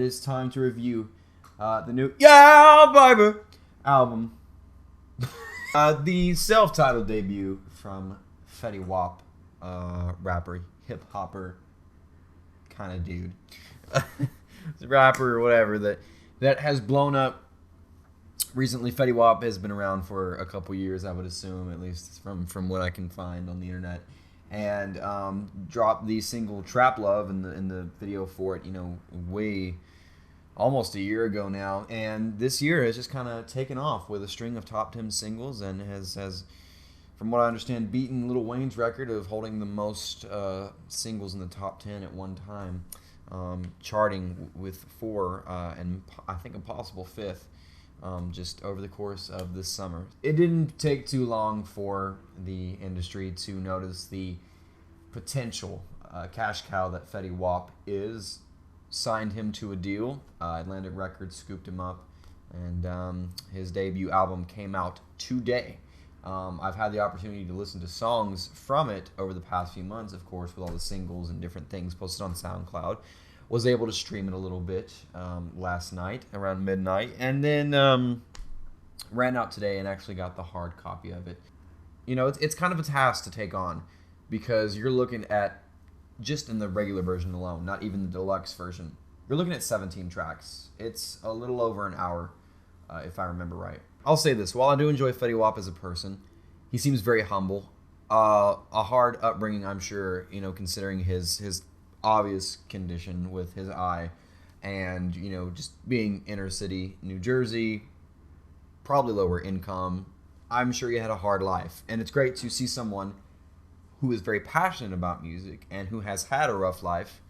is time to review the new Yeah Baby album. The self-titled debut from Fetty Wap, rapper, hip-hopper kind of dude. Rapper or whatever that has blown up recently. Fetty Wap has been around for a couple years, I would assume, at least from what I can find on the internet, and dropped the single Trap Love in the video for it, you know, way almost a year ago now, and this year has just kind of taken off with a string of top 10 singles, and has, from what I understand, beaten Lil Wayne's record of holding the most singles in the top 10 at one time, charting with 4 and I think a possible 5th just over the course of this summer. It didn't take too long for the industry to notice the potential cash cow that Fetty Wap is. Signed him to a deal. Atlantic Records scooped him up, and his debut album came out today. I've had the opportunity to listen to songs from it over the past few months, of course, with all the singles and different things posted on SoundCloud. Was able to stream it a little bit last night around midnight, and then ran out today and actually got the hard copy of it. You know, it's kind of a task to take on, because you're looking at, just in the regular version alone, not even the deluxe version, you're looking at 17 tracks. It's a little over an hour, if I remember right. I'll say this, while I do enjoy Fetty Wap as a person, he seems very humble. A hard upbringing, I'm sure, you know, considering his obvious condition with his eye, and, you know, just being inner city New Jersey, probably lower income. I'm sure he had a hard life, and it's great to see someone who is very passionate about music and who has had a rough life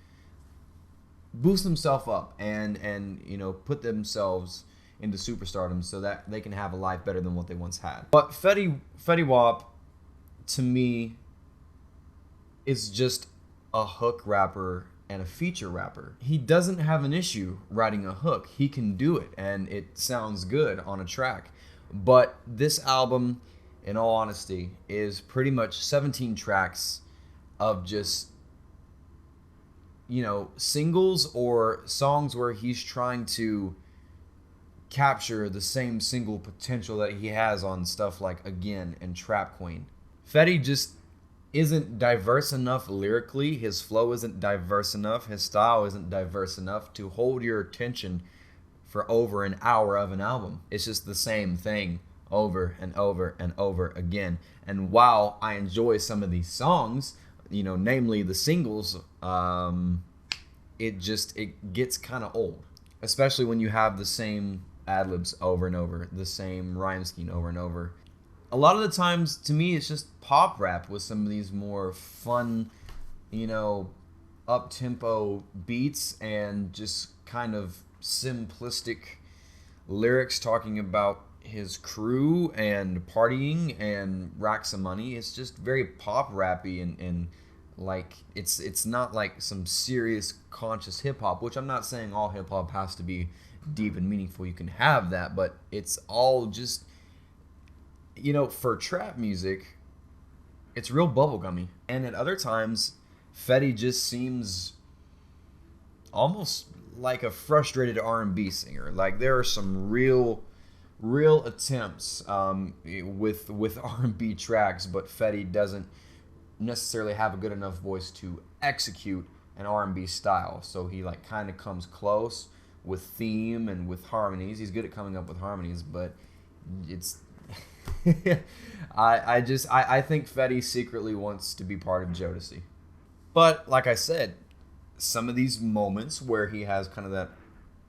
boost himself up and you know, put themselves into superstardom so that they can have a life better than what they once had. But Fetty Wap, to me, is just a hook rapper and a feature rapper. He doesn't have an issue writing a hook. He can do it, and it sounds good on a track. But this album, in all honesty, is pretty much 17 tracks of just, you know, singles or songs where he's trying to capture the same single potential that he has on stuff like Again and Trap Queen. Fetty just isn't diverse enough lyrically. His flow isn't diverse enough. His style isn't diverse enough to hold your attention for over an hour of an album. It's just the same thing over and over and over again. And while I enjoy some of these songs, you know, namely the singles, it gets kind of old, especially when you have the same ad-libs over and over, the same rhyme scheme over and over. A lot of the times, to me, it's just pop rap with some of these more fun, you know, up-tempo beats and just kind of simplistic lyrics talking about his crew and partying and racks of money. It's just very pop rappy and like it's not like some serious conscious hip hop, which I'm not saying all hip hop has to be deep and meaningful. You can have that, but it's all just, you know, for trap music, it's real bubblegummy. And at other times, Fetty just seems almost like a frustrated R&B singer. Like, there are some real attempts with R&B tracks, but Fetty doesn't necessarily have a good enough voice to execute an R&B style. So he like kind of comes close with theme and with harmonies. He's good at coming up with harmonies, but it's I think Fetty secretly wants to be part of Jodeci. But like I said, some of these moments where he has kind of that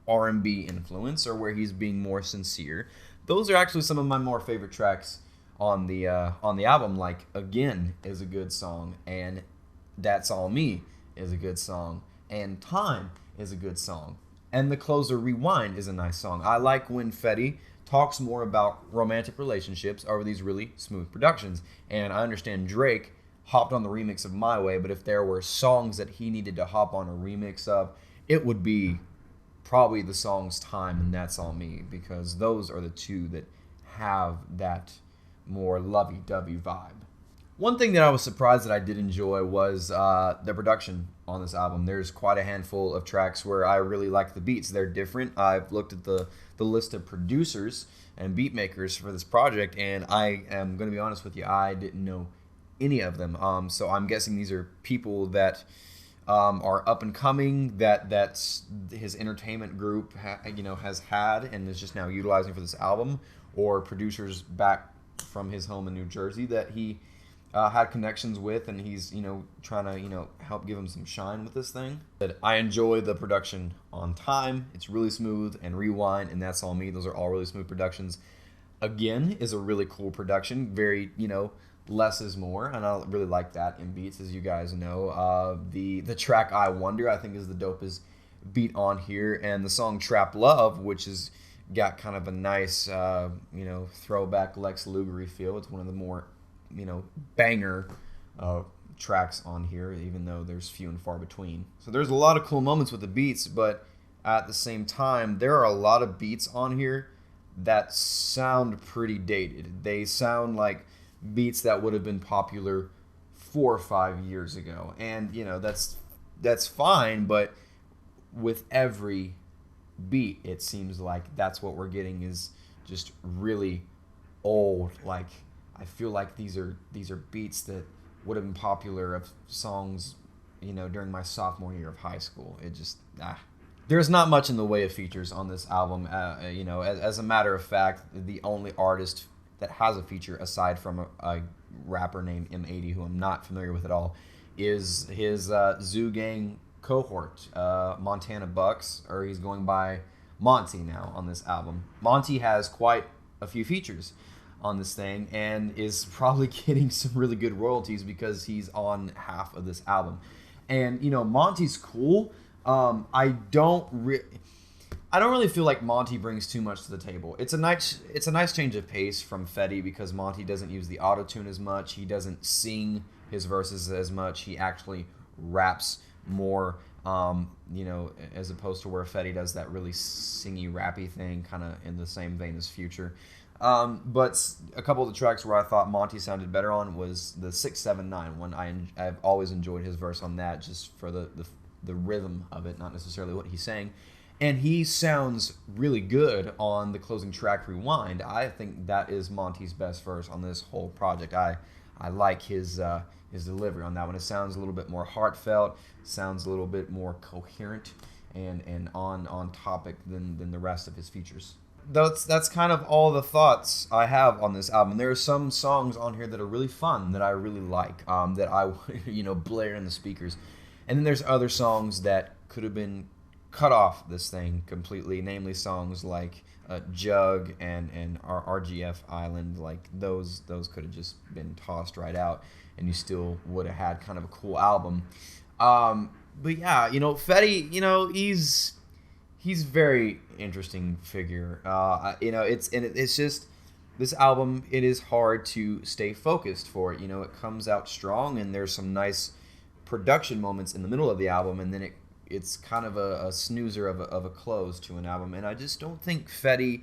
R&B influence, or where he's being more sincere, those are actually some of my more favorite tracks on the album. Like Again is a good song, and That's All Me is a good song, and Time is a good song, and the closer Rewind is a nice song. I like when Fetty talks more about romantic relationships over these really smooth productions. And I understand Drake hopped on the remix of My Way, but if there were songs that he needed to hop on a remix of, it would be probably the songs Time and That's All Me, because those are the two that have that more lovey-dovey vibe. One thing that I was surprised that I did enjoy was the production on this album. There's quite a handful of tracks where I really like the beats. They're different. I've looked at the list of producers and beat makers for this project, and I am going to be honest with you, I didn't know any of them. So I'm guessing these are people that are up and coming, that's his entertainment group has had and is just now utilizing for this album, or producers back from his home in New Jersey that he had connections with, and he's trying to help give him some shine with this thing. But I enjoy the production on time. It's really smooth, and Rewind and That's All Me, those are all really smooth productions. Again is a really cool production, very less is more, and I really like that in beats, as you guys know. The track I Wonder, I think, is the dopest beat on here, and the song Trap Love, which is got kind of a nice throwback Lex Luger feel. It's one of the more banger tracks on here, even though there's few and far between. So there's a lot of cool moments with the beats, but at the same time, there are a lot of beats on here that sound pretty dated. They sound like beats that would have been popular 4 or 5 years ago, and that's fine. But with every beat, it seems like that's what we're getting is just really old. Like, I feel like these are beats that would have been popular of songs during my sophomore year of high school. It just There's not much in the way of features on this album. As a matter of fact, the only artist that has a feature aside from a rapper named M80, who I'm not familiar with at all, is his Zoo Gang cohort, Montana Bucks, or he's going by Monty now on this album. Monty has quite a few features on this thing and is probably getting some really good royalties because he's on half of this album. And Monty's cool. I don't really feel like Monty brings too much to the table. It's a nice change of pace from Fetty, because Monty doesn't use the auto-tune as much. He doesn't sing his verses as much. He actually raps more, as opposed to where Fetty does that really singy, rappy thing, kind of in the same vein as Future. But a couple of the tracks where I thought Monty sounded better on was the 679 one. I've always enjoyed his verse on that, just for the rhythm of it, not necessarily what he's saying. And he sounds really good on the closing track, Rewind. I think that is Monty's best verse on this whole project. I like his delivery on that one. It sounds a little bit more heartfelt, sounds a little bit more coherent, and on topic than the rest of his features. That's kind of all the thoughts I have on this album. There are some songs on here that are really fun, that I really like, that I blare in the speakers. And then there's other songs that could have been cut off this thing completely, namely songs like Jugg and RGF Island. Like those could have just been tossed right out, and you still would have had kind of a cool album. But yeah, Fetty, he's very interesting figure. It's just this album. It is hard to stay focused for it. It comes out strong, and there's some nice production moments in the middle of the album, and then it's kind of a snoozer of a close to an album. And I just don't think Fetty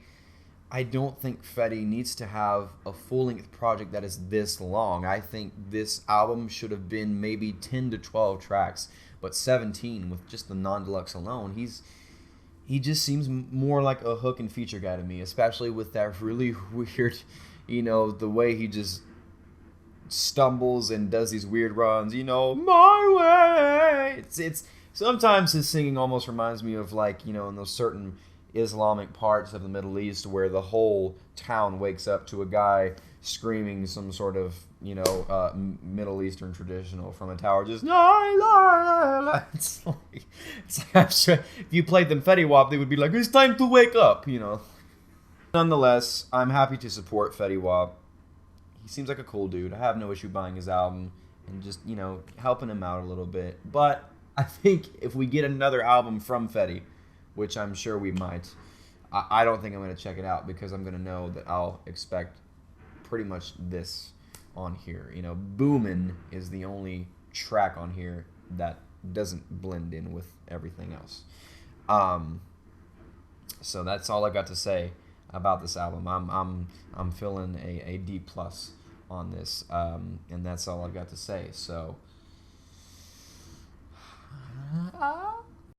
needs to have a full-length project that is this long. I think this album should have been maybe 10 to 12 tracks, but 17 with just the non-deluxe alone. He just seems more like a hook and feature guy to me, especially with that really weird, the way he just stumbles and does these weird runs, my way. It's sometimes his singing almost reminds me of, like, in those certain Islamic parts of the Middle East where the whole town wakes up to a guy screaming some sort of Middle Eastern traditional from a tower, just it's like I'm sure if you played them Fetty Wap, they would be like, it's time to wake up. Nonetheless, I'm happy to support Fetty Wap. He seems like a cool dude. I have no issue buying his album and just helping him out a little bit. But I think if we get another album from Fetty, which I'm sure we might, I don't think I'm going to check it out, because I'm going to know that I'll expect pretty much this on here. Boomin' is the only track on here that doesn't blend in with everything else. So that's all I got to say about this album. I'm feeling a D+ on this, and that's all I've got to say. So Ah.